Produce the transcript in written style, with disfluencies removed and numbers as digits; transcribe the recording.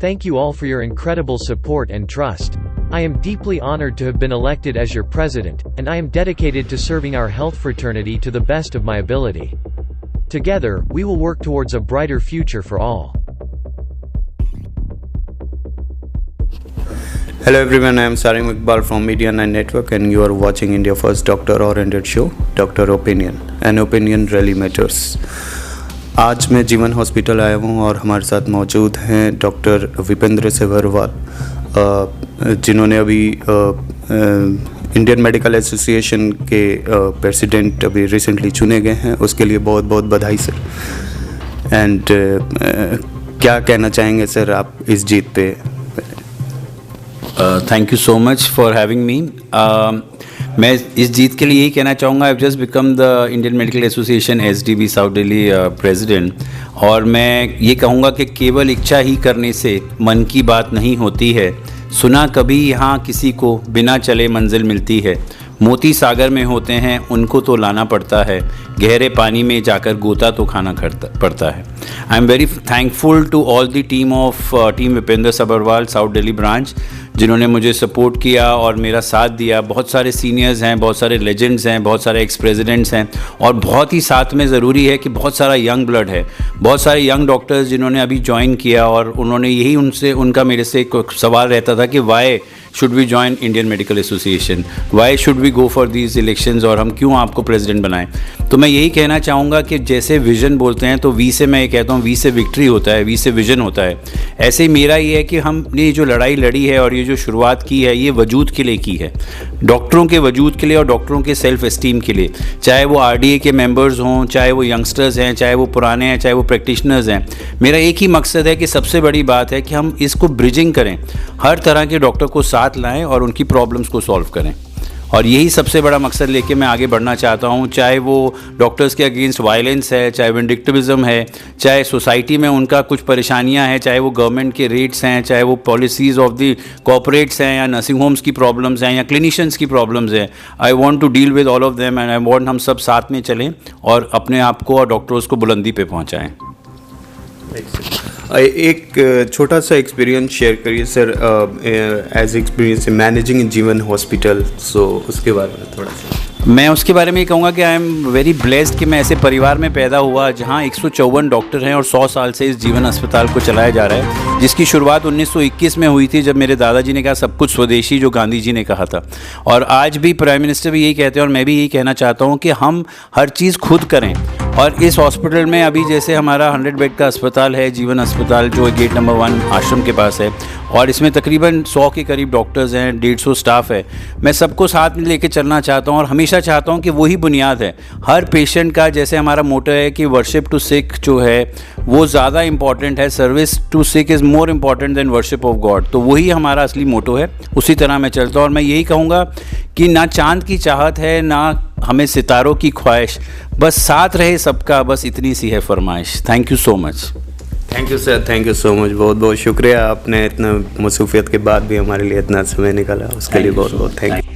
Thank you all for your incredible support and trust. I am deeply honored to have been elected as your president, and I am dedicated to serving our health fraternity to the best of my ability. Together, we will work towards a brighter future for all. Hello everyone, I am Sarim Iqbal from Media 9 Network and you are watching India first doctor-oriented show, Doctor Opinion. An opinion really matters. आज मैं जीवन hospital आया हूँ और हमारे साथ मौजूद हैं डॉक्टर विपेंद्र सेबरवाल, जिन्होंने अभी इंडियन मेडिकल एसोसिएशन के प्रेसिडेंट अभी रिसेंटली चुने गए हैं। उसके लिए बहुत बहुत बधाई सर। एंड क्या कहना चाहेंगे सर आप इस जीत पे? Thank you so much for having me. मैं इस जीत के लिए यही कहना चाहूँगा, I just become the Indian Medical association SDB south Delhi president, और मैं ये कहूँगा कि केवल इच्छा ही करने से मन की बात नहीं होती है। सुना कभी यहाँ किसी को बिना चले मंजिल मिलती है। मोती सागर में होते हैं उनको तो लाना पड़ता है, गहरे पानी में जाकर गोता तो खाना पड़ता है। I am very thankful to all the team of team Vipendra Sabharwal south Delhi branch, जिन्होंने मुझे सपोर्ट किया और मेरा साथ दिया। बहुत सारे सीनियर्स हैं, बहुत सारे लेजेंड्स हैं, बहुत सारे एक्स प्रेसिडेंट्स हैं, और बहुत ही साथ में ज़रूरी है कि बहुत सारा यंग ब्लड है, बहुत सारे यंग डॉक्टर्स जिन्होंने अभी ज्वाइन किया, और उन्होंने यही उनका मेरे से एक सवाल रहता था कि why should we join Indian Medical Association, why should we go for these elections, और हम क्यों आपको प्रेसिडेंट बनाएं। तो मैं यही कहना चाहूँगा कि जैसे विजन बोलते हैं तो वी से मैं ये कहता हूँ, वी से विक्ट्री होता है, वी से विजन होता है। ऐसे ही मेरा ये है कि हमने जो लड़ाई लड़ी है और ये जो शुरुआत की है, ये वजूद के लिए की है, डॉक्टरों के वजूद के लिए और डॉक्टरों के सेल्फ एस्टीम के लिए। चाहे वो RDA के मेंबर्स हों, चाहे वो यंगस्टर्स हैं, चाहे वो पुराने हैं, चाहे वो प्रैक्टिशनर्स हैं, मेरा एक ही मकसद है कि सबसे बड़ी बात है कि हम इसको ब्रिजिंग करें, हर तरह के डॉक्टर को साथ लाएं और उनकी प्रॉब्लम्स को सॉल्व करें। और यही सबसे बड़ा मकसद लेके मैं आगे बढ़ना चाहता हूँ। चाहे वो डॉक्टर्स के अगेंस्ट वायलेंस है, चाहे विंडिक्टिविज्म है, चाहे सोसाइटी में उनका कुछ परेशानियाँ हैं, चाहे वो गवर्नमेंट के रेट्स हैं, चाहे वो पॉलिसीज़ ऑफ द कॉर्पोरेट्स हैं, या नर्सिंग होम्स की प्रॉब्लम्स हैं, या क्लिनिशियंस की प्रॉब्लम्स हैं। I want to deal with all of them and I want हम सब साथ में चलें और अपने आप को और डॉक्टर्स को बुलंदी पे पहुँचाएँ। एक छोटा सा एक्सपीरियंस शेयर करिए सर, एज एक्सपीरियंस मैनेजिंग इन जीवन हॉस्पिटल, सो उसके बारे में थोड़ा सा। मैं उसके बारे में ये कहूँगा कि आई एम वेरी ब्लेस्ड कि मैं ऐसे परिवार में पैदा हुआ जहाँ 154 डॉक्टर हैं और 100 साल से इस जीवन अस्पताल को चलाया जा रहा है, जिसकी शुरुआत 1921 में हुई थी, जब मेरे दादाजी ने कहा सब कुछ स्वदेशी, जो गांधी जी ने कहा था। और आज भी प्राइम मिनिस्टर भी यही कहते हैं और मैं भी यही कहना चाहता हूँ कि हम हर चीज़ खुद करें। और इस हॉस्पिटल में अभी जैसे हमारा 100 बेड का अस्पताल है, जीवन अस्पताल, जो गेट नंबर 1 आश्रम के पास है, और इसमें तकरीबन 100 के करीब डॉक्टर्स हैं, 150 स्टाफ है। मैं सबको साथ में लेके चलना चाहता हूँ और हमेशा चाहता हूँ कि वही बुनियाद है हर पेशेंट का। जैसे हमारा मोटो है कि वर्शिप टू सिक जो है वो ज़्यादा इंपॉर्टेंट है, service to sick is more important than worship of God. तो वही हमारा असली मोटो है, उसी तरह मैं चलता हूँ। और मैं यही कहूँगा कि ना चांद की चाहत है, ना हमें सितारों की ख्वाहिश, बस साथ रहे सबका, बस इतनी सी है फरमाइश। Thank you so much. Thank you sir, thank you so much, बहुत बहुत शुक्रिया। आपने इतना मसरूफियत के बाद भी हमारे लिए इतना समय निकाला, उसके लिए बहुत बहुत थैंक यू।